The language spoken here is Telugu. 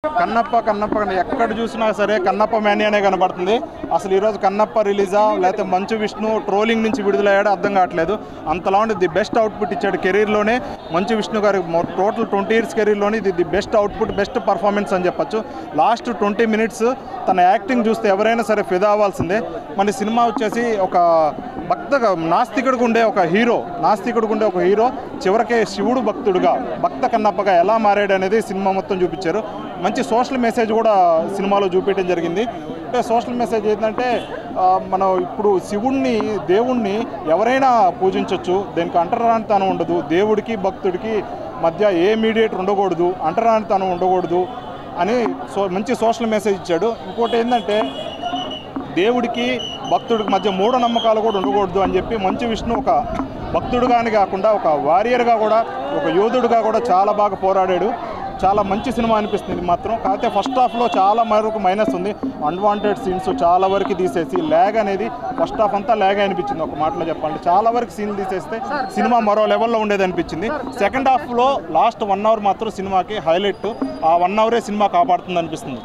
కన్నప్ప ఎక్కడ చూసినా సరే కన్నప్ప మేనియానే కనబడుతుంది. అసలు ఈరోజు కన్నప్ప రిలీజా లేకపోతే మంచు విష్ణు ట్రోలింగ్ నుంచి విడుదలయ్యాడో అర్థం కావట్లేదు. అంతలా ఉండి ది బెస్ట్ అవుట్పుట్ ఇచ్చాడు కెరీర్లోనే. మంచు విష్ణు గారి టోటల్ 20 years కెరీర్లోని the best output, best performance అని చెప్పొచ్చు. లాస్ట్ 20 minutes తన యాక్టింగ్ చూస్తే ఎవరైనా సరే ఫిదా అవ్వాల్సిందే. మన సినిమా వచ్చేసి ఒక నాస్తికుడిగా ఉండే ఒక హీరో చివరికే శివుడు భక్త కన్నప్పగా ఎలా మారాడు అనేది సినిమా మొత్తం చూపించారు. మంచి సోషల్ మెసేజ్ కూడా సినిమాలో చూపించడం జరిగింది. అంటే సోషల్ మెసేజ్ ఏంటంటే మనం ఇప్పుడు దేవుణ్ణి ఎవరైనా పూజించవచ్చు, దీనికి అంటరానితనం ఉండదు, దేవుడికి భక్తుడికి మధ్య ఏ మీడియేటర్ ఉండకూడదు, అంటరానితనం ఉండకూడదు అని మంచి సోషల్ మెసేజ్ ఇచ్చాడు. ఇంకోటి ఏంటంటే దేవుడికి భక్తుడికి మధ్య మూఢనమ్మకాలు కూడా ఉండకూడదు అని చెప్పి మంచు విష్ణు ఒక భక్తుడుగాని కాకుండా ఒక వారియర్గా కూడా, ఒక యోధుడుగా కూడా చాలా బాగా పోరాడాడు. చాలా మంచి సినిమా అనిపిస్తుంది మాత్రం. కాకపోతే ఫస్ట్ హాఫ్లో చాలా వరకు మైనస్ ఉంది. అన్వాంటెడ్ సీన్స్ చాలా వరకు తీసేసి ల్యాగ్ అనేది ఫస్ట్ హాఫ్ అంతా ల్యాగ్ అనిపించింది. ఒక మాటలో చెప్పాలంటే చాలా వరకు సీన్లు తీసేస్తే సినిమా మరో లెవెల్లో ఉండేది అనిపించింది. సెకండ్ హాఫ్లో లాస్ట్ 1 hour మాత్రం సినిమాకి హైలైట్. ఆ 1 hour సినిమా కాపాడుతుంది అనిపిస్తుంది.